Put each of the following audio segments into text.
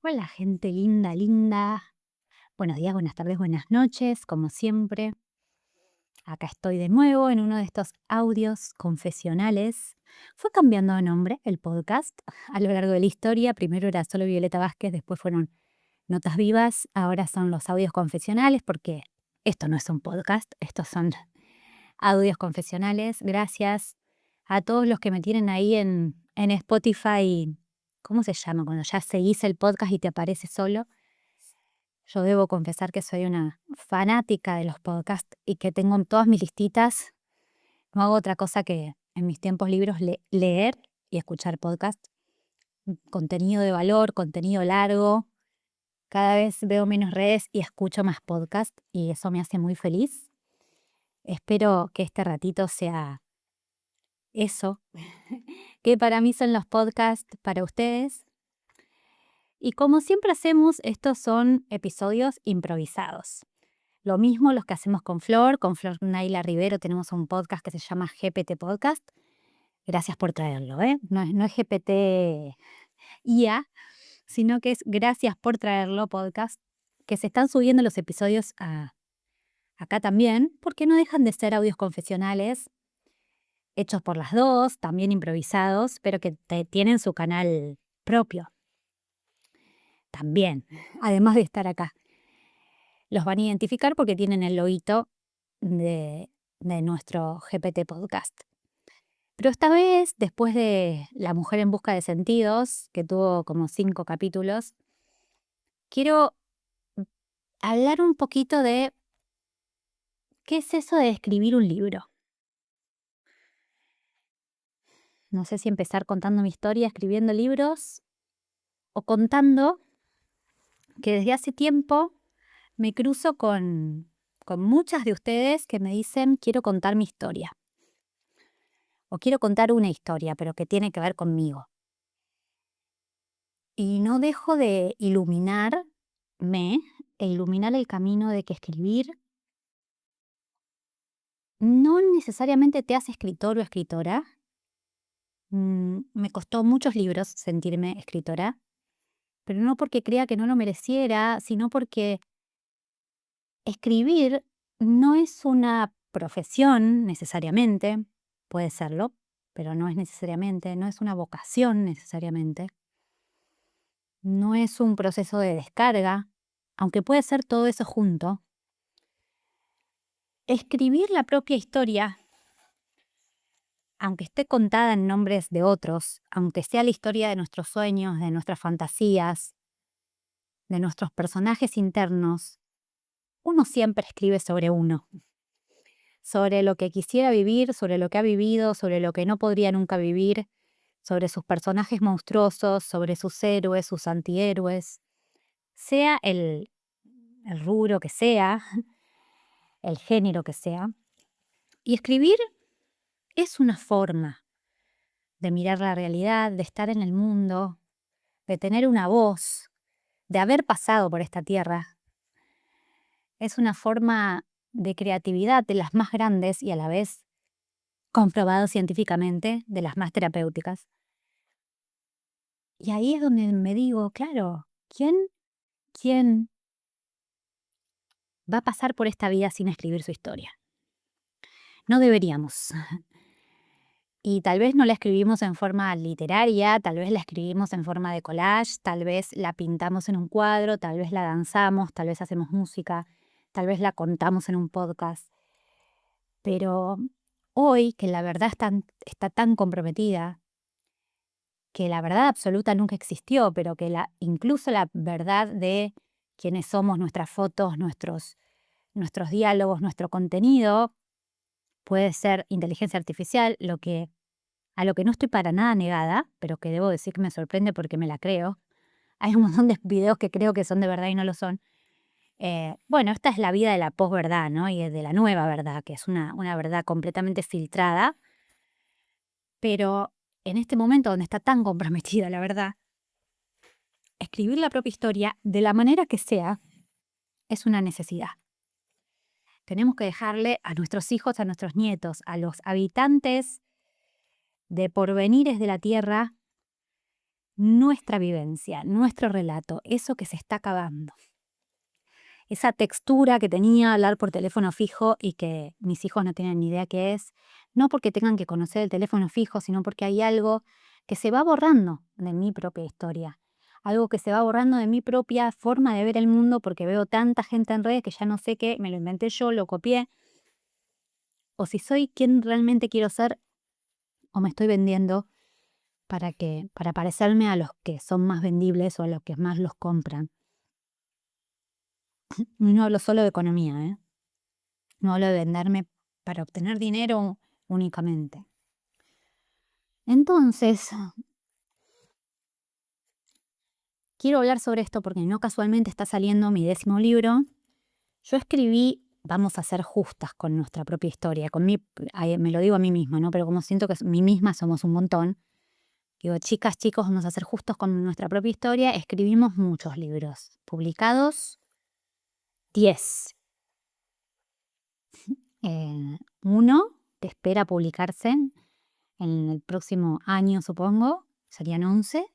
Hola, gente linda, linda. Buenos días, buenas tardes, buenas noches, como siempre. Acá estoy de nuevo en uno de estos audios confesionales. Fue cambiando de nombre el podcast a lo largo de la historia. Primero era solo Violeta Vázquez, después fueron Notas Vivas, ahora son los audios confesionales porque esto no es un podcast, estos son audios confesionales. Gracias a todos los que me tienen ahí en Spotify. ¿Cómo se llama? Cuando ya seguís el podcast y te aparece solo. Yo debo confesar que soy una fanática de los podcasts y que tengo en todas mis listitas. No hago otra cosa que en mis tiempos libres leer y escuchar podcasts. Contenido de valor, contenido largo. Cada vez veo menos redes y escucho más podcasts y eso me hace muy feliz. Espero que este ratito sea eso, que para mí son los podcasts para ustedes. Y como siempre hacemos, estos son episodios improvisados. Lo mismo los que hacemos con Flor Naila Rivero, tenemos un podcast que se llama GPT Podcast. Gracias por traerlo, ¿eh? No es GPT IA, sino que es Gracias por traerlo podcast, que se están subiendo los episodios acá también, porque no dejan de ser audios confesionales, hechos por las dos, también improvisados, pero que tienen su canal propio también, además de estar acá. Los van a identificar porque tienen el loguito de nuestro GPT Podcast. Pero esta vez, después de La mujer en busca de sentidos, que tuvo como 5 capítulos, quiero hablar un poquito de qué es eso de escribir un libro. No sé si empezar contando mi historia escribiendo libros o contando que desde hace tiempo me cruzo con muchas de ustedes que me dicen quiero contar mi historia. O quiero contar una historia, pero que tiene que ver conmigo. Y no dejo de iluminarme e iluminar el camino de que escribir no necesariamente te hace escritor o escritora. Me costó muchos libros sentirme escritora, pero no porque crea que no lo mereciera, sino porque escribir no es una profesión necesariamente, puede serlo, pero no es necesariamente, no es una vocación necesariamente, no es un proceso de descarga, aunque puede ser todo eso junto. Escribir la propia historia, aunque esté contada en nombres de otros, aunque sea la historia de nuestros sueños, de nuestras fantasías, de nuestros personajes internos, uno siempre escribe sobre uno, sobre lo que quisiera vivir, sobre lo que ha vivido, sobre lo que no podría nunca vivir, sobre sus personajes monstruosos, sobre sus héroes, sus antihéroes, sea el rubro que sea, el género que sea. Y escribir es una forma de mirar la realidad, de estar en el mundo, de tener una voz, de haber pasado por esta tierra. Es una forma de creatividad de las más grandes y a la vez, comprobado científicamente, de las más terapéuticas. Y ahí es donde me digo, claro, ¿quién va a pasar por esta vida sin escribir su historia? No deberíamos. Y tal vez no la escribimos en forma literaria, tal vez la escribimos en forma de collage, tal vez la pintamos en un cuadro, tal vez la danzamos, tal vez hacemos música, tal vez la contamos en un podcast. Pero hoy, que la verdad está tan comprometida, que la verdad absoluta nunca existió, pero que incluso la verdad de quiénes somos, nuestras fotos, nuestros diálogos, nuestro contenido, puede ser inteligencia artificial, a lo que no estoy para nada negada, pero que debo decir que me sorprende porque me la creo. Hay un montón de videos que creo que son de verdad y no lo son. Bueno, esta es la vida de la posverdad, ¿no? Y de la nueva verdad, que es una verdad completamente filtrada, pero en este momento donde está tan comprometida la verdad, escribir la propia historia, de la manera que sea, es una necesidad. Tenemos que dejarle a nuestros hijos, a nuestros nietos, a los habitantes de porvenires de la Tierra, nuestra vivencia, nuestro relato, eso que se está acabando. Esa textura que tenía hablar por teléfono fijo y que mis hijos no tienen ni idea qué es, no porque tengan que conocer el teléfono fijo, sino porque hay algo que se va borrando de mi propia historia. Algo que se va borrando de mi propia forma de ver el mundo porque veo tanta gente en redes que ya no sé qué, me lo inventé yo, lo copié, o si soy quien realmente quiero ser o me estoy vendiendo para parecerme a los que son más vendibles o a los que más los compran. Y no hablo solo de economía, ¿eh? No hablo de venderme para obtener dinero únicamente. Entonces, quiero hablar sobre esto porque no casualmente está saliendo mi 10º libro. Yo escribí, vamos a ser justas con nuestra propia historia, me lo digo a mí misma, ¿no? Pero como siento que mí misma somos un montón, digo, chicas, chicos, vamos a ser justos con nuestra propia historia. Escribimos muchos libros, publicados 10. Uno que espera publicarse en el próximo año, supongo, serían 11.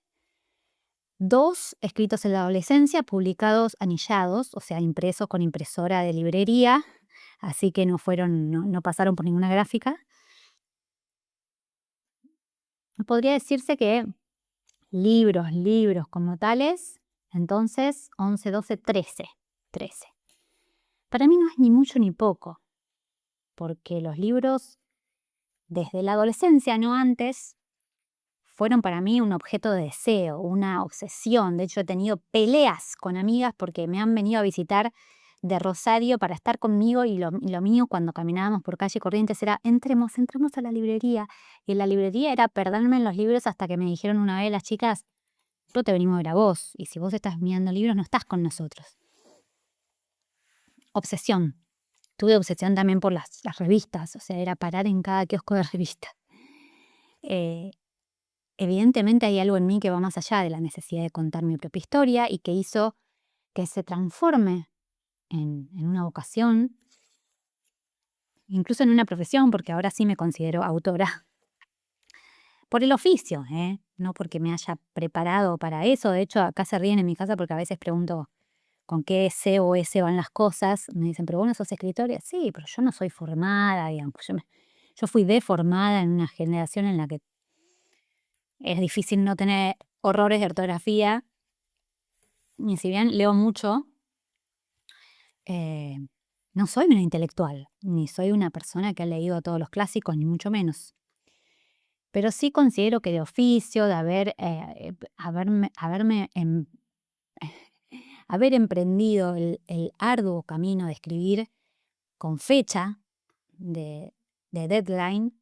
2 escritos en la adolescencia, publicados anillados, o sea, impresos con impresora de librería, así que no pasaron por ninguna gráfica. Podría decirse que libros como tales, entonces 11, 12, 13. Para mí no es ni mucho ni poco, porque los libros desde la adolescencia, no antes, fueron para mí un objeto de deseo, una obsesión. De hecho, he tenido peleas con amigas porque me han venido a visitar de Rosario para estar conmigo y lo mío cuando caminábamos por calle Corrientes era entremos a la librería. Y en la librería era perderme en los libros hasta que me dijeron una vez las chicas, no te venimos a ver a vos y si vos estás mirando libros no estás con nosotros. Obsesión. Tuve obsesión también por las revistas, o sea, era parar en cada kiosco de revistas. Evidentemente hay algo en mí que va más allá de la necesidad de contar mi propia historia y que hizo que se transforme en una vocación, incluso en una profesión, porque ahora sí me considero autora, por el oficio, no porque me haya preparado para eso. De hecho, acá se ríen en mi casa porque a veces pregunto con qué C o S van las cosas. Me dicen, pero vos no sos escritora. Sí, pero yo no soy formada, digamos. Yo fui deformada en una generación en la que es difícil no tener horrores de ortografía. Y si bien leo mucho, no soy una intelectual, ni soy una persona que ha leído todos los clásicos, ni mucho menos. Pero sí considero que de oficio, de haber emprendido el arduo camino de escribir con fecha de deadline,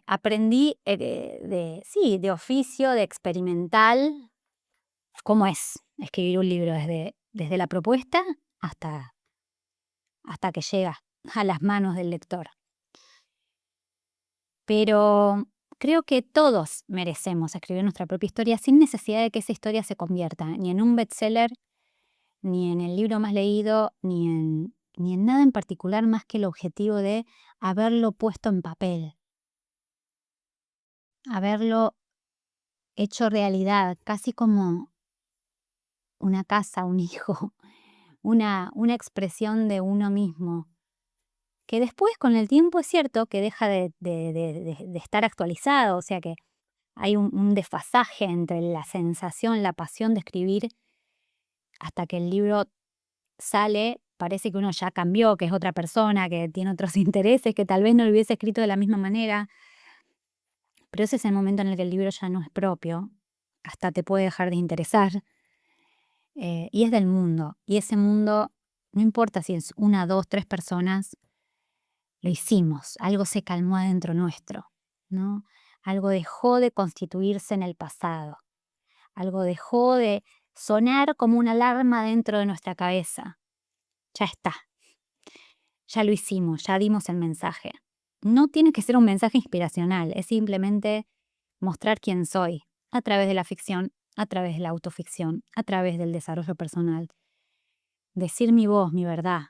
aprendí de oficio, de experimental, cómo es escribir un libro desde la propuesta hasta que llega a las manos del lector. Pero creo que todos merecemos escribir nuestra propia historia sin necesidad de que esa historia se convierta ni en un bestseller, ni en el libro más leído, ni en nada en particular más que el objetivo de haberlo puesto en papel, haberlo hecho realidad, casi como una casa, un hijo, una expresión de uno mismo, que después con el tiempo es cierto que deja de estar actualizado, o sea que hay un desfasaje entre la sensación, la pasión de escribir, hasta que el libro sale, parece que uno ya cambió, que es otra persona, que tiene otros intereses, que tal vez no lo hubiese escrito de la misma manera, pero ese es el momento en el que el libro ya no es propio, hasta te puede dejar de interesar, y es del mundo, y ese mundo, no importa si es 1, 2, 3 personas, lo hicimos, algo se calmó adentro nuestro, ¿no? Algo dejó de constituirse en el pasado, algo dejó de sonar como una alarma dentro de nuestra cabeza. Ya está, ya lo hicimos, ya dimos el mensaje. No tiene que ser un mensaje inspiracional, es simplemente mostrar quién soy a través de la ficción, a través de la autoficción, a través del desarrollo personal. Decir mi voz, mi verdad.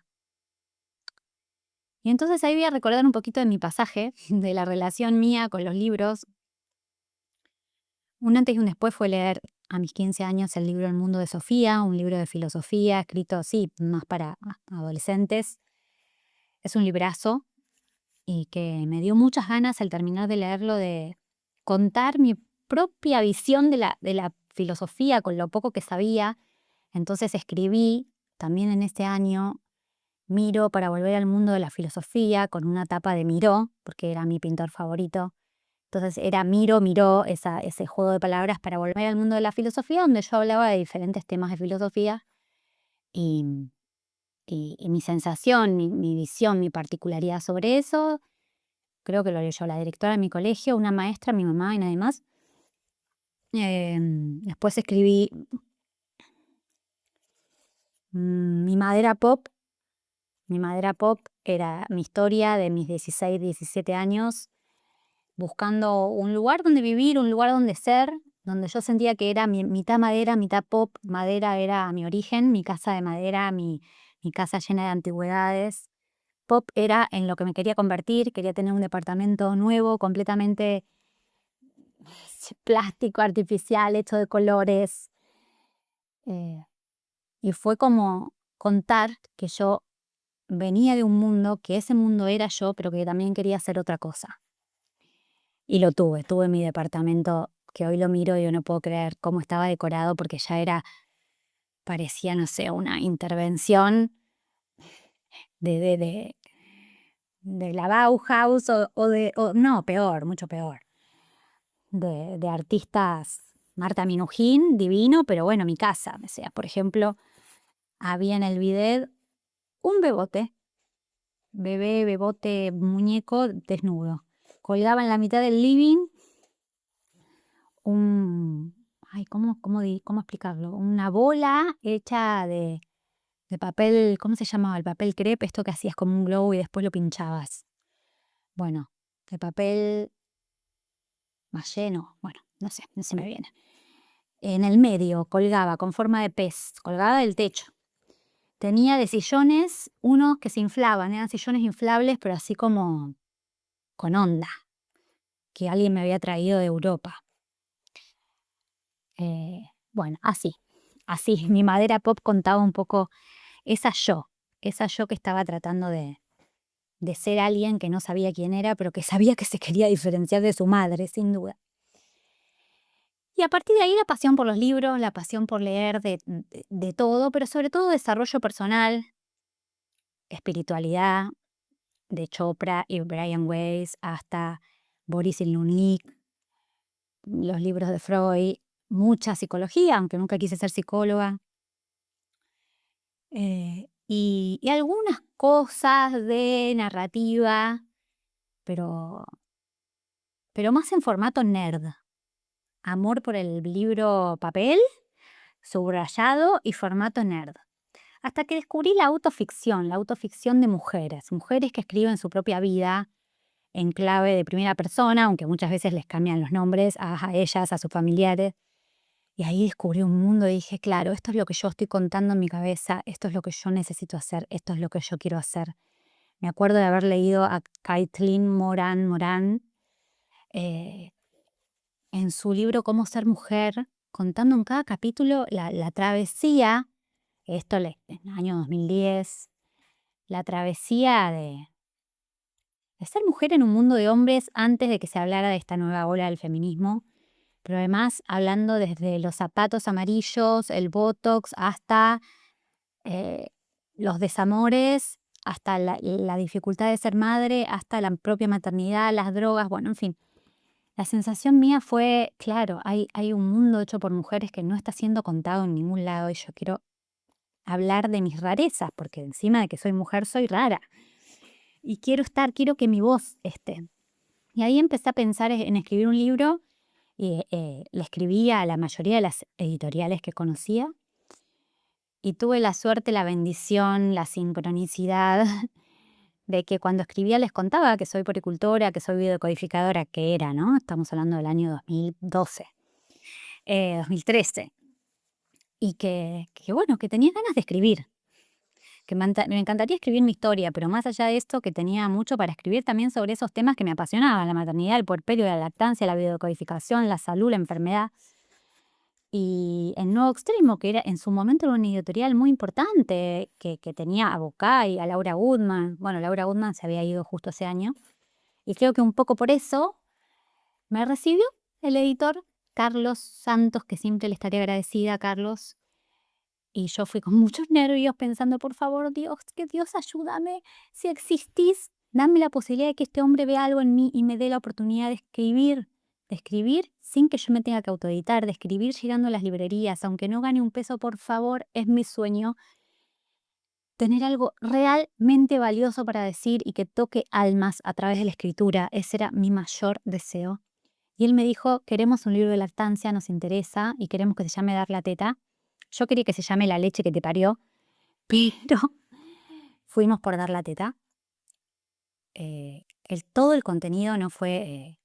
Y entonces ahí voy a recordar un poquito de mi pasaje, de la relación mía con los libros. Un antes y un después fue leer a mis 15 años el libro El mundo de Sofía, un libro de filosofía escrito, sí, más para adolescentes. Es un librazo y que me dio muchas ganas al terminar de leerlo de contar mi propia visión de la filosofía con lo poco que sabía. Entonces escribí también en este año Miró para volver al mundo de la filosofía con una tapa de Miró, porque era mi pintor favorito. Entonces era Miró, ese juego de palabras para volver al mundo de la filosofía, donde yo hablaba de diferentes temas de filosofía y, y mi sensación, mi visión, mi particularidad sobre eso. Creo que lo leyó la directora de mi colegio, una maestra, mi mamá y nadie más. Después escribí Mi madera pop. Mi madera pop era mi historia de mis 16, 17 años, buscando un lugar donde vivir, un lugar donde ser, donde yo sentía que era mitad madera, mitad pop. Madera era mi origen, mi casa de madera, mi casa llena de antigüedades. Pop era en lo que me quería convertir, quería tener un departamento nuevo, completamente plástico, artificial, hecho de colores. Y fue como contar que yo venía de un mundo, que ese mundo era yo, pero que también quería hacer otra cosa. Y lo tuve mi departamento, que hoy lo miro y yo no puedo creer cómo estaba decorado, porque ya parecía, no sé, una intervención de la Bauhaus no, peor, mucho peor, de artistas. Marta Minujín, divino, pero bueno, mi casa. O sea, por ejemplo, había en el bidet un bebote, muñeco desnudo. Colgaba en la mitad del living ¿cómo explicarlo? Una bola hecha de papel. ¿Cómo se llamaba? El papel crepe, esto que hacías como un globo y después lo pinchabas. Bueno, de papel maché, no, bueno, no sé, no se me viene. En el medio colgaba con forma de pez, colgada del techo. Tenía de sillones unos que se inflaban, eran sillones inflables, pero así como con onda, que alguien me había traído de Europa. Bueno, así, mi madera pop contaba un poco esa yo que estaba tratando de ser alguien que no sabía quién era, pero que sabía que se quería diferenciar de su madre, sin duda. Y a partir de ahí la pasión por los libros, la pasión por leer de todo, pero sobre todo desarrollo personal, espiritualidad, de Chopra y Brian Weiss hasta Boris Cyrulnik, los libros de Freud, mucha psicología, aunque nunca quise ser psicóloga, y algunas cosas de narrativa, pero más en formato nerd. Amor por el libro papel, subrayado y formato nerd. Hasta que descubrí la autoficción de mujeres que escriben su propia vida en clave de primera persona, aunque muchas veces les cambian los nombres a ellas, a sus familiares. Y ahí descubrí un mundo y dije, claro, esto es lo que yo estoy contando en mi cabeza, esto es lo que yo necesito hacer, esto es lo que yo quiero hacer. Me acuerdo de haber leído a Caitlin Moran en su libro Cómo ser mujer, contando en cada capítulo la travesía, esto en el año 2010, la travesía de ser mujer en un mundo de hombres antes de que se hablara de esta nueva ola del feminismo, pero además hablando desde los zapatos amarillos, el botox, hasta los desamores, hasta la dificultad de ser madre, hasta la propia maternidad, las drogas, bueno, en fin. La sensación mía fue, claro, hay un mundo hecho por mujeres que no está siendo contado en ningún lado y yo quiero hablar de mis rarezas, porque encima de que soy mujer soy rara. Y quiero que mi voz esté. Y ahí empecé a pensar en escribir un libro y le escribí a la mayoría de las editoriales que conocía y tuve la suerte, la bendición, la sincronicidad de que cuando escribía les contaba que soy poricultora, que soy biodecodificadora, que era, ¿no? Estamos hablando del año 2012, 2013. Y que bueno, que tenía ganas de escribir. que me encantaría escribir mi historia, pero más allá de esto, que tenía mucho para escribir también sobre esos temas que me apasionaban: la maternidad, el puerperio, la lactancia, la biodecodificación, la salud, la enfermedad. Y en Nuevo Extremo, que era en su momento era una editorial muy importante, que tenía a Bocay, a Laura Goodman. Bueno, Laura Goodman se había ido justo ese año. Y creo que un poco por eso me recibió el editor Carlos Santos, que siempre le estaré agradecida a Carlos. Y yo fui con muchos nervios pensando, por favor, Dios, que Dios ayúdame. Si existís, dame la posibilidad de que este hombre vea algo en mí y me dé la oportunidad de escribir sin que yo me tenga que autoeditar, de escribir llegando a las librerías, aunque no gane un peso, por favor, es mi sueño. Tener algo realmente valioso para decir y que toque almas a través de la escritura, ese era mi mayor deseo. Y él me dijo, queremos un libro de lactancia, nos interesa y queremos que se llame Dar la teta. Yo quería que se llame La leche que te parió, pero fuimos por Dar la teta. Todo el contenido no fue,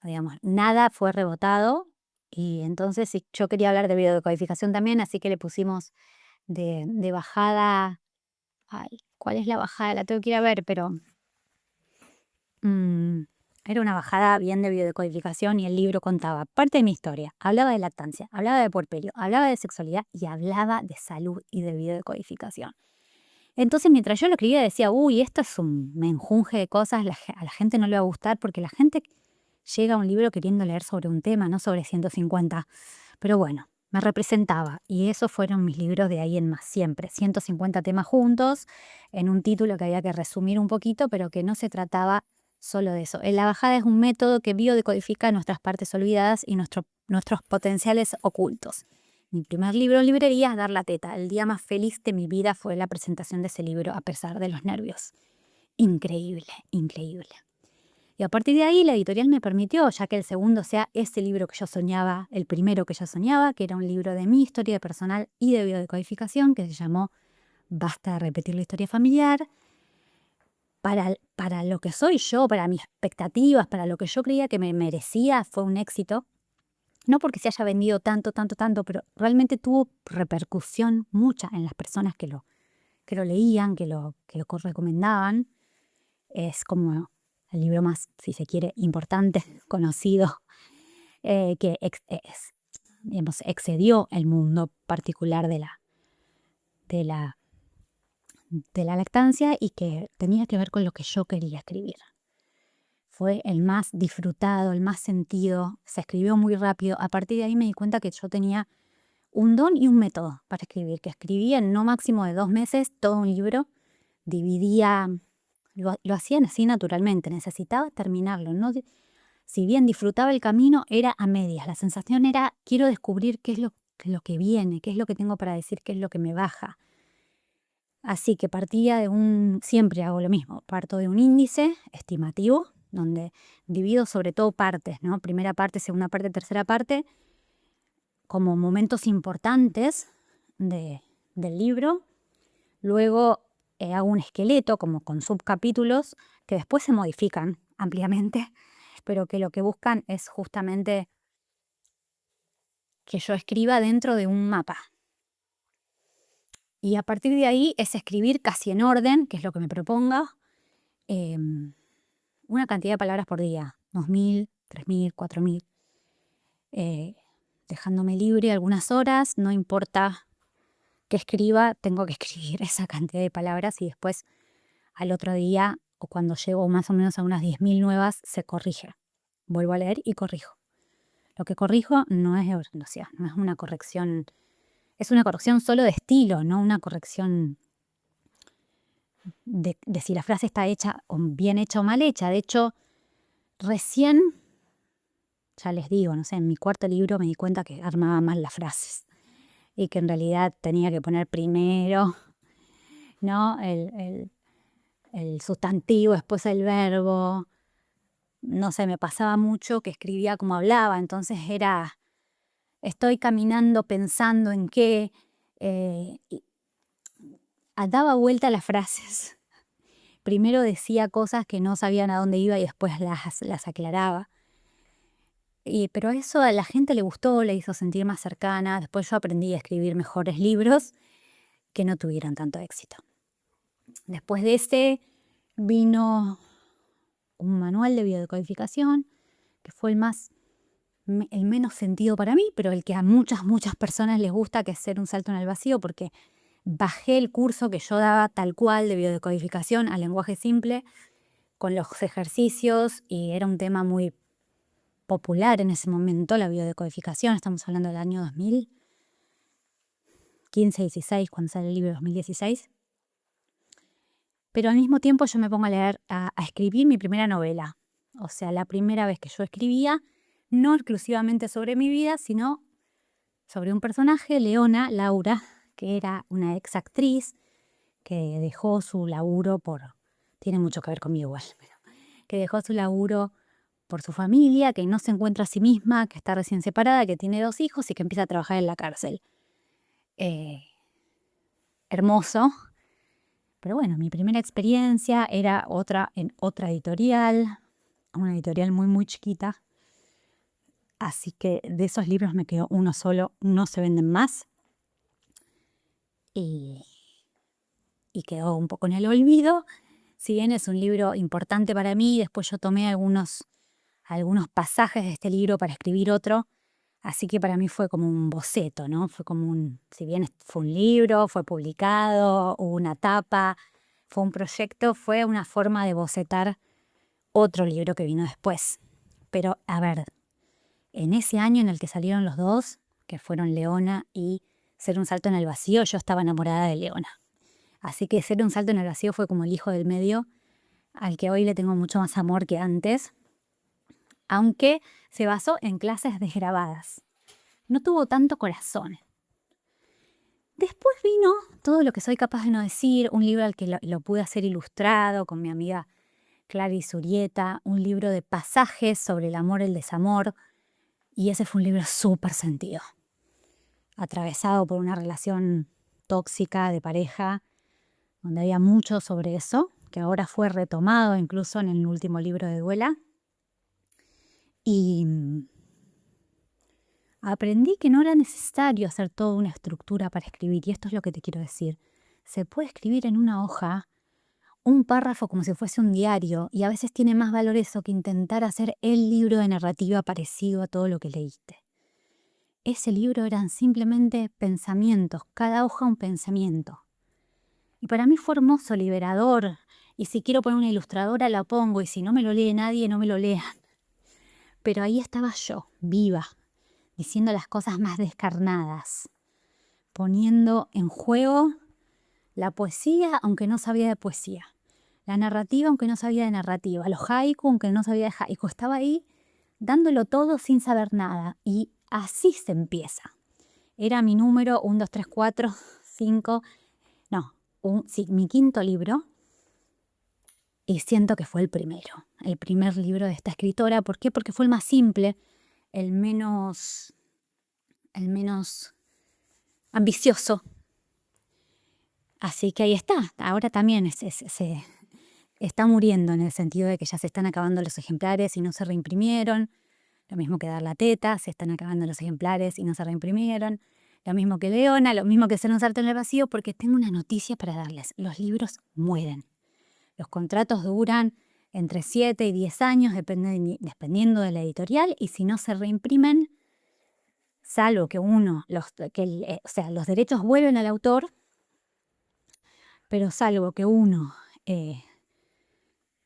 digamos, nada fue rebotado. Y entonces yo quería hablar de biodecodificación también, así que le pusimos de bajada. Ay, ¿cuál es la bajada? La tengo que ir a ver, pero era una bajada bien de biodecodificación y el libro contaba parte de mi historia. Hablaba de lactancia, hablaba de puerperio, hablaba de sexualidad y hablaba de salud y de biodecodificación. Entonces, mientras yo lo escribía, decía, uy, esto es un menjunje de cosas, a la gente no le va a gustar, porque la gente llega a un libro queriendo leer sobre un tema, no sobre 150. Pero bueno, me representaba y esos fueron mis libros de ahí en más, siempre. 150 temas juntos, en un título que había que resumir un poquito, pero que no se trataba solo de eso. La bajada es un método que biodecodifica nuestras partes olvidadas y nuestros potenciales ocultos. Mi primer libro en librería, Dar la teta. El día más feliz de mi vida fue la presentación de ese libro, a pesar de los nervios. Increíble, increíble. Y a partir de ahí la editorial me permitió, ya que el segundo sea ese libro que yo soñaba, el primero que yo soñaba, que era un libro de mi historia personal y de biodecodificación, que se llamó Basta de repetir la historia familiar. Para lo que soy yo, para mis expectativas, para lo que yo creía que me merecía, fue un éxito. No porque se haya vendido tanto, tanto, tanto, pero realmente tuvo repercusión mucha en las personas que lo leían, que lo recomendaban. Es como el libro más, si se quiere, importante, conocido, que digamos, excedió el mundo particular de la, de la lactancia y que tenía que ver con lo que yo quería escribir. Fue el más disfrutado, el más sentido, se escribió muy rápido. A partir de ahí me di cuenta que yo tenía un don y un método para escribir, que escribía en no máximo de 2 meses todo un libro, dividía, lo hacían así naturalmente, necesitaba terminarlo, ¿no? Si bien disfrutaba el camino, era a medias, la sensación era, quiero descubrir qué es lo que viene, qué es lo que tengo para decir, qué es lo que me baja. Así que partía siempre hago lo mismo, parto de un índice estimativo, donde divido sobre todo partes, ¿no? Primera parte, segunda parte, tercera parte, como momentos importantes del libro. Luego hago un esqueleto como con subcapítulos que después se modifican ampliamente, pero que lo que buscan es justamente que yo escriba dentro de un mapa. Y a partir de ahí es escribir casi en orden, que es lo que me proponga, una cantidad de palabras por día, 2000, 3000, 4000, dejándome libre algunas horas, no importa que escriba, tengo que escribir esa cantidad de palabras y después al otro día o cuando llego más o menos a unas 10.000 nuevas se corrige. Vuelvo a leer y corrijo. Lo que corrijo no es no es una corrección, es una corrección solo de estilo, no una corrección de si la frase está hecha o bien hecha o mal hecha. De hecho, recién, ya les digo, no sé, en mi cuarto libro me di cuenta que armaba mal las frases y que en realidad tenía que poner primero, ¿no? el sustantivo, después el verbo. No sé, me pasaba mucho que escribía como hablaba, entonces estoy caminando pensando en qué, y daba vuelta a las frases. Primero decía cosas que no sabían a dónde iba y después las aclaraba. Pero eso a la gente le gustó, le hizo sentir más cercana. Después yo aprendí a escribir mejores libros que no tuvieron tanto éxito. Después de ese vino un manual de biodecodificación, que fue el menos sentido para mí, pero el que a muchas personas les gusta, que es Ser un salto en el vacío, porque bajé el curso que yo daba tal cual de biodecodificación al lenguaje simple, con los ejercicios, y era un tema muy popular en ese momento, la biodecodificación. Estamos hablando del año 2015-16, cuando sale el libro, 2016. Pero al mismo tiempo yo me pongo a leer, a escribir mi primera novela. O sea, la primera vez que yo escribía, no exclusivamente sobre mi vida, sino sobre un personaje, Leona, Laura, que era una ex actriz que dejó su laburo tiene mucho que ver conmigo igual, pero que dejó su laburo por su familia, que no se encuentra a sí misma, que está recién separada, que tiene 2 hijos y que empieza a trabajar en la cárcel. Hermoso. Pero bueno, mi primera experiencia era en otra editorial, una editorial muy chiquita. Así que de esos libros me quedó uno solo, no se venden más. Y quedó un poco en el olvido. Si bien es un libro importante para mí, después yo tomé algunos pasajes de este libro para escribir otro. Así que para mí fue como un boceto, ¿no? Fue como si bien fue un libro, fue publicado, hubo una tapa, fue un proyecto, fue una forma de bocetar otro libro que vino después. Pero, a ver, en ese año en el que salieron los dos, que fueron Leona y Ser un salto en el vacío, yo estaba enamorada de Leona. Así que Ser un salto en el vacío fue como el hijo del medio, al que hoy le tengo mucho más amor que antes, aunque se basó en clases desgrabadas. No tuvo tanto corazón. Después vino Todo lo que soy capaz de no decir, un libro al que lo pude hacer ilustrado con mi amiga Clarice Urieta, un libro de pasajes sobre el amor y el desamor, y ese fue un libro súper sentido, atravesado por una relación tóxica de pareja, donde había mucho sobre eso, que ahora fue retomado incluso en el último libro de Duela. Y aprendí que no era necesario hacer toda una estructura para escribir, y esto es lo que te quiero decir. Se puede escribir en una hoja un párrafo como si fuese un diario, y a veces tiene más valor eso que intentar hacer el libro de narrativa parecido a todo lo que leíste. Ese libro eran simplemente pensamientos, cada hoja un pensamiento. Y para mí fue hermoso, liberador, y si quiero poner una ilustradora la pongo, y si no me lo lee nadie, no me lo lean. Pero ahí estaba yo, viva, diciendo las cosas más descarnadas, poniendo en juego la poesía aunque no sabía de poesía, la narrativa aunque no sabía de narrativa, los haiku aunque no sabía de haiku. Estaba ahí dándolo todo sin saber nada, y así se empieza. Era mi número 1, 2, 3, 4, 5, no, sí, mi quinto libro, y siento que fue el primer libro de esta escritora. ¿Por qué? Porque fue el más simple, el menos ambicioso. Así que ahí está. Ahora también se está muriendo, en el sentido de que ya se están acabando los ejemplares y no se reimprimieron. Lo mismo que Dar la teta, se están acabando los ejemplares y no se reimprimieron. Lo mismo que Leona, lo mismo que Ser un salto en el vacío, porque tengo una noticia para darles. Los libros mueren. Los contratos duran entre 7 y 10 años, dependiendo de la editorial, y si no se reimprimen, salvo que los derechos vuelven al autor, pero salvo que uno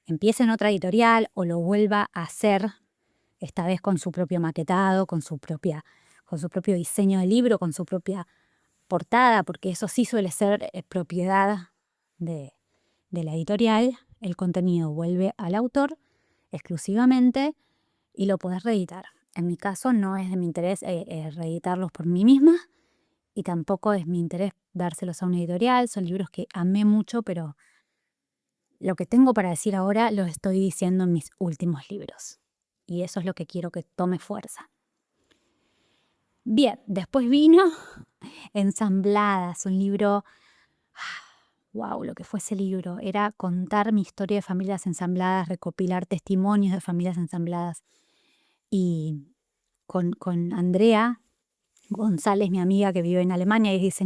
empiece en otra editorial o lo vuelva a hacer, esta vez con su propio maquetado, con su propio diseño de libro, con su propia portada, porque eso sí suele ser propiedad de la editorial, el contenido vuelve al autor exclusivamente y lo podés reeditar. En mi caso no es de mi interés reeditarlos por mí misma, y tampoco es mi interés dárselos a una editorial. Son libros que amé mucho, pero lo que tengo para decir ahora lo estoy diciendo en mis últimos libros. Y eso es lo que quiero que tome fuerza. Bien, después vino Ensambladas, un libro. ¡Wow! Lo que fue ese libro. Era contar mi historia de familias ensambladas, recopilar testimonios de familias ensambladas. Y con Andrea González, mi amiga que vive en Alemania y es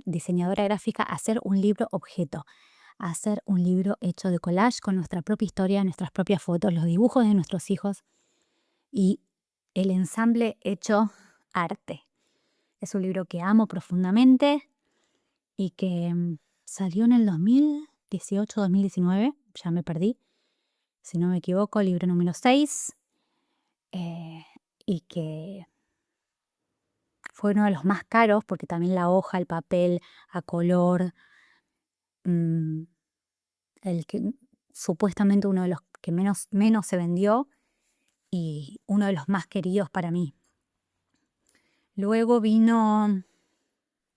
diseñadora gráfica, hacer un libro objeto. hacer un libro hecho de collage con nuestra propia historia, nuestras propias fotos, los dibujos de nuestros hijos y el ensamble hecho arte. Es un libro que amo profundamente y que salió en el 2018-2019, ya me perdí, si no me equivoco, libro número 6, y que fue uno de los más caros porque también la hoja, el papel a color, mm, el que supuestamente uno de los que menos se vendió y uno de los más queridos para mí. Luego vino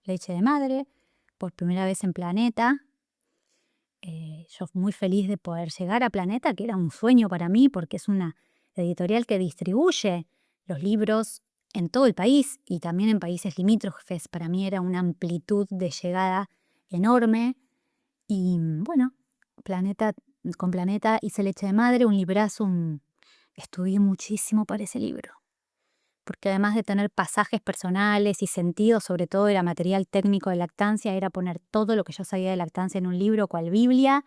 Leche de Madre, por primera vez en Planeta. Yo muy feliz de poder llegar a Planeta, que era un sueño para mí, porque es una editorial que distribuye los libros en todo el país y también en países limítrofes. Para mí era una amplitud de llegada enorme. Y bueno, con Planeta hice Leche de Madre, un librazo, estudié muchísimo para ese libro. Porque además de tener pasajes personales y sentidos, sobre todo era material técnico de lactancia, era poner todo lo que yo sabía de lactancia en un libro, cual Biblia,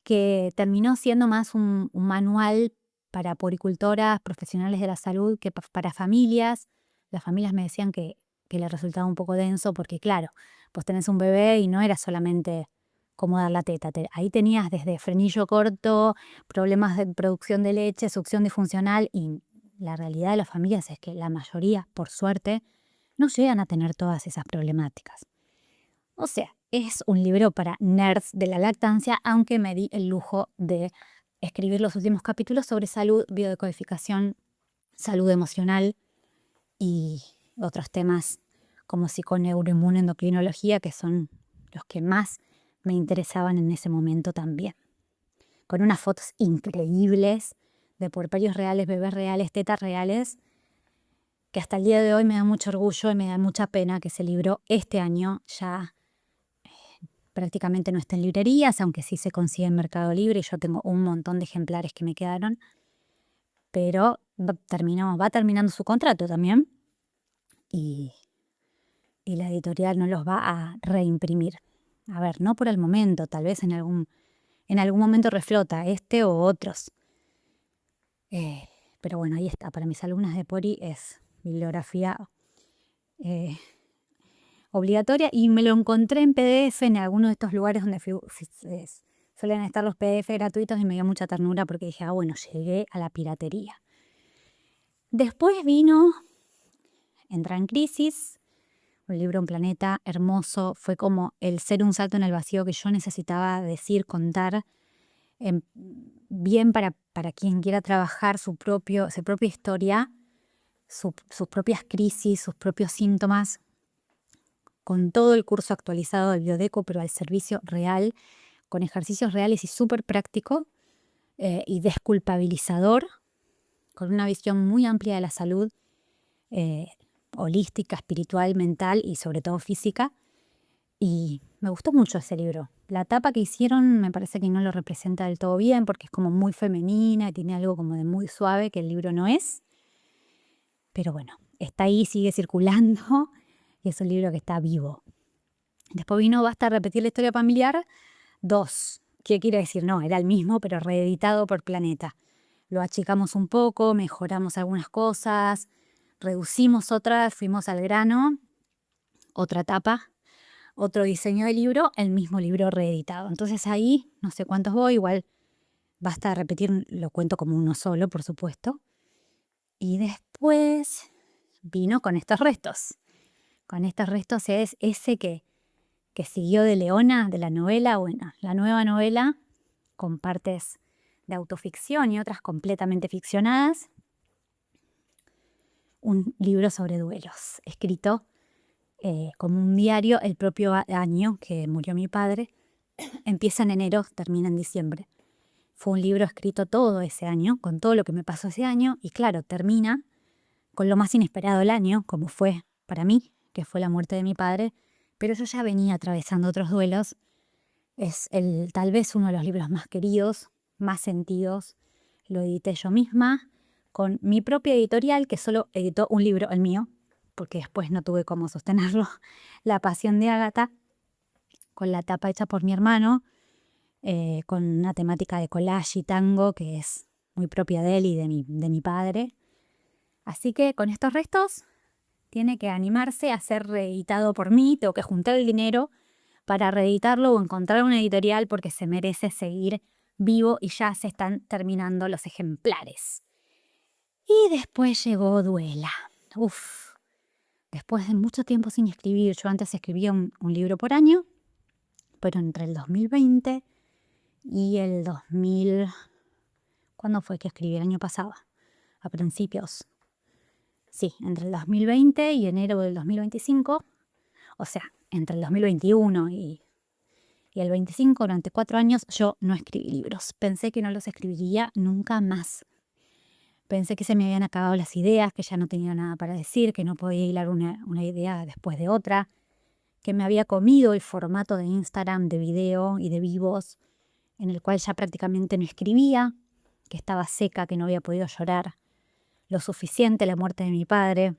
que terminó siendo más un manual para puericultoras, profesionales de la salud, que para familias. Las familias me decían que les resultaba un poco denso porque, claro, vos tenés un bebé y no era solamente cómo dar la teta. Ahí tenías desde frenillo corto, problemas de producción de leche, succión disfuncional y la realidad de las familias es que la mayoría, por suerte, no llegan a tener todas esas problemáticas. O sea, es un libro para nerds de la lactancia, aunque me di el lujo de escribir los últimos capítulos sobre salud, biodecodificación, salud emocional y otros temas como psiconeuroinmunoendocrinología, que son los que más me interesaban en ese momento también. Con unas fotos increíbles de puerperios reales, bebés reales, tetas reales, que hasta el día de hoy me da mucho orgullo y me da mucha pena que ese libro este año ya prácticamente no está en librerías, aunque sí se consigue en Mercado Libre y yo tengo un montón de ejemplares que me quedaron, pero va terminando su contrato también y la editorial no los va a reimprimir. A ver, no por el momento, tal vez en algún momento reflota este o otros. Pero bueno, ahí está. Para mis alumnas de Pori es bibliografía obligatoria y me lo encontré en PDF en alguno de estos lugares donde suelen estar los PDF gratuitos y me dio mucha ternura porque dije, bueno, llegué a la piratería. Después vino Entra en Crisis, un libro en Planeta hermoso. Fue como el ser un salto en el vacío que yo necesitaba decir, contar, bien para quien quiera trabajar su propia historia, sus propias crisis, sus propios síntomas, con todo el curso actualizado del Biodeco, pero al servicio real, con ejercicios reales y súper práctico y desculpabilizador, con una visión muy amplia de la salud, holística, espiritual, mental y sobre todo física. Y me gustó mucho ese libro. La tapa que hicieron me parece que no lo representa del todo bien porque es como muy femenina y tiene algo como de muy suave que el libro no es. Pero bueno, está ahí, sigue circulando y es un libro que está vivo. Después vino Basta repetir la historia familiar 2. ¿Qué quiere decir? No, era el mismo, pero reeditado por Planeta. Lo achicamos un poco, mejoramos algunas cosas, reducimos otras, fuimos al grano, otra tapa, otro diseño de libro, el mismo libro reeditado. Entonces ahí, no sé cuántos voy, igual Basta repetir, lo cuento como uno solo, por supuesto. Y después vino Con estos restos. Con estos restos es ese que siguió de Leona, de la novela, bueno, la nueva novela, con partes de autoficción y otras completamente ficcionadas. Un libro sobre duelos, escrito como un diario el propio año que murió mi padre. Empieza en enero, termina en diciembre. Fue un libro escrito todo ese año, con todo lo que me pasó ese año, y claro, termina con lo más inesperado del año, como fue para mí, que fue la muerte de mi padre, pero yo ya venía atravesando otros duelos. Es tal vez uno de los libros más queridos, más sentidos. Lo edité yo misma, con mi propia editorial, que solo editó un libro, el mío, porque después no tuve cómo sostenerlo, La Pasión de Ágata, con la tapa hecha por mi hermano, con una temática de collage y tango que es muy propia de él y de mi padre. Así que con estos restos tiene que animarse a ser reeditado por mí, tengo que juntar el dinero para reeditarlo o encontrar una editorial porque se merece seguir vivo y ya se están terminando los ejemplares. Y después llegó Duela. Uf, después de mucho tiempo sin escribir, yo antes escribía un libro por año, pero entre el 2020 y el 2000... ¿Cuándo fue que escribí? El año pasado, a principios. Sí, entre el 2020 y enero del 2025, o sea, entre el 2021 y el 25, durante 4 años, yo no escribí libros. Pensé que no los escribiría nunca más. Pensé que se me habían acabado las ideas, que ya no tenía nada para decir, que no podía hilar una idea después de otra, que me había comido el formato de Instagram, de video y de vivos, en el cual ya prácticamente no escribía, que estaba seca, que no había podido llorar lo suficiente la muerte de mi padre,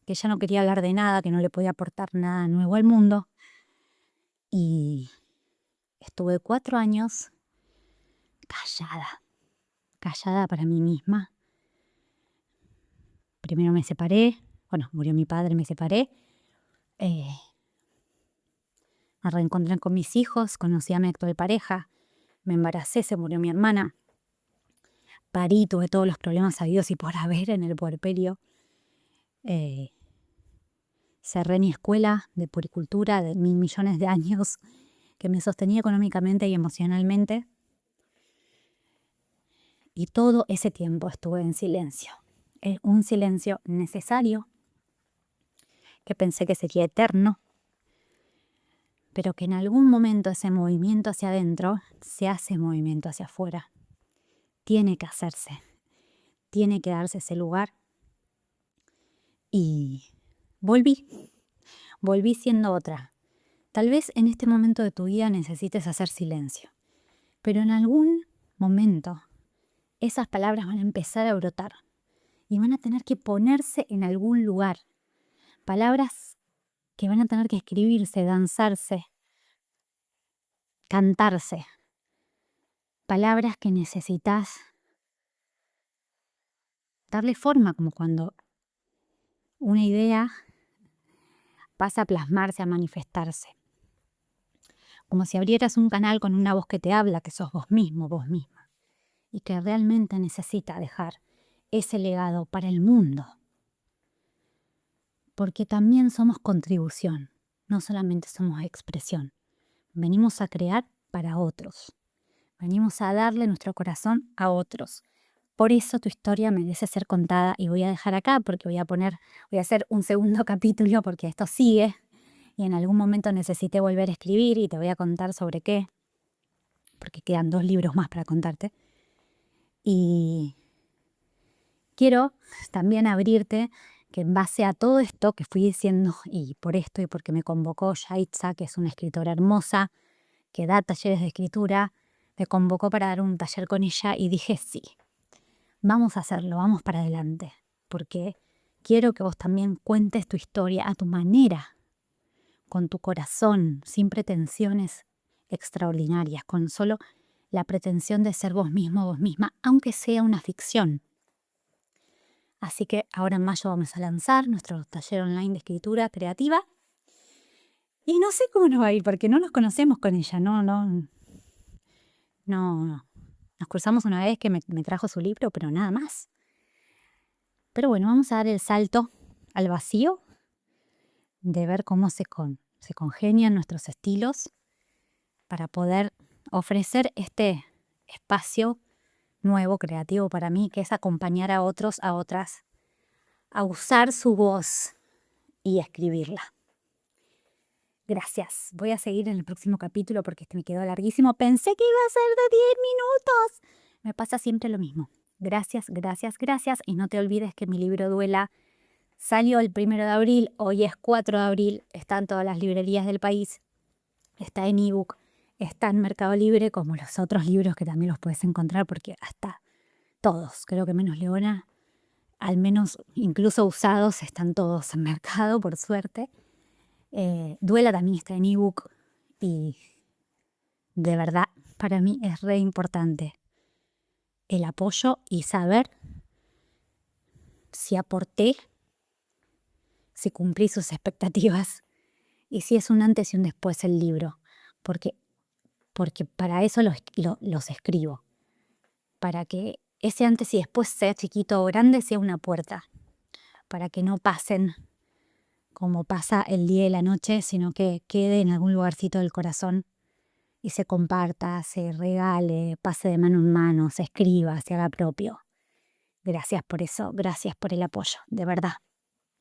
que ya no quería hablar de nada, que no le podía aportar nada nuevo al mundo. Y estuve 4 años callada para mí misma. Primero me separé, bueno, murió mi padre, me separé. Me reencontré con mis hijos, conocí a mi actual pareja, me embaracé, se murió mi hermana. Parí, tuve todos los problemas habidos y por haber en el puerperio. Cerré mi escuela de puericultura de 1.000 millones de años que me sostenía económicamente y emocionalmente. Y todo ese tiempo estuve en silencio. Un silencio necesario, que pensé que sería eterno, pero que en algún momento ese movimiento hacia adentro se hace movimiento hacia afuera. Tiene que hacerse, tiene que darse ese lugar. Y volví siendo otra. Tal vez en este momento de tu vida necesites hacer silencio, pero en algún momento esas palabras van a empezar a brotar y van a tener que ponerse en algún lugar. Palabras que van a tener que escribirse, danzarse, cantarse. Palabras que necesitas darle forma, como cuando una idea pasa a plasmarse, a manifestarse. Como si abrieras un canal con una voz que te habla, que sos vos mismo, vos misma, y que realmente necesita dejar ese legado para el mundo. Porque también somos contribución, no solamente somos expresión. Venimos a crear para otros. Venimos a darle nuestro corazón a otros. Por eso tu historia merece ser contada y voy a dejar acá porque voy a hacer un segundo capítulo porque esto sigue y en algún momento necesité volver a escribir y te voy a contar sobre qué, porque quedan 2 libros más para contarte. Y quiero también abrirte que en base a todo esto que fui diciendo y por esto y porque me convocó Yaitza, que es una escritora hermosa, que da talleres de escritura, me convocó para dar un taller con ella y dije sí, vamos a hacerlo, vamos para adelante, porque quiero que vos también cuentes tu historia a tu manera, con tu corazón, sin pretensiones extraordinarias, con solo la pretensión de ser vos mismo, vos misma, aunque sea una ficción. Así que ahora en mayo vamos a lanzar nuestro taller online de escritura creativa. Y no sé cómo nos va a ir, porque no nos conocemos con ella, no. Nos cruzamos una vez que me trajo su libro, pero nada más. Pero bueno, vamos a dar el salto al vacío de ver cómo se congenian nuestros estilos para poder ofrecer este espacio nuevo, creativo para mí, que es acompañar a otros, a otras, a usar su voz y escribirla. Gracias. Voy a seguir en el próximo capítulo porque este me quedó larguísimo. Pensé que iba a ser de 10 minutos. Me pasa siempre lo mismo. Gracias, gracias, gracias. Y no te olvides que mi libro Duela salió el 1 de abril. Hoy es 4 de abril. Está en todas las librerías del país. Está en ebook. Está en Mercado Libre, como los otros libros que también los puedes encontrar, porque hasta todos, creo que menos Leona, al menos incluso usados, están todos en mercado, por suerte. Duela también está en ebook y de verdad, para mí es re importante el apoyo y saber si aporté, si cumplí sus expectativas y si es un antes y un después el libro, porque, porque para eso los escribo, para que ese antes y después, sea chiquito o grande, sea una puerta, para que no pasen como pasa el día y la noche, sino que quede en algún lugarcito del corazón y se comparta, se regale, pase de mano en mano, se escriba, se haga propio. Gracias por eso, gracias por el apoyo, de verdad.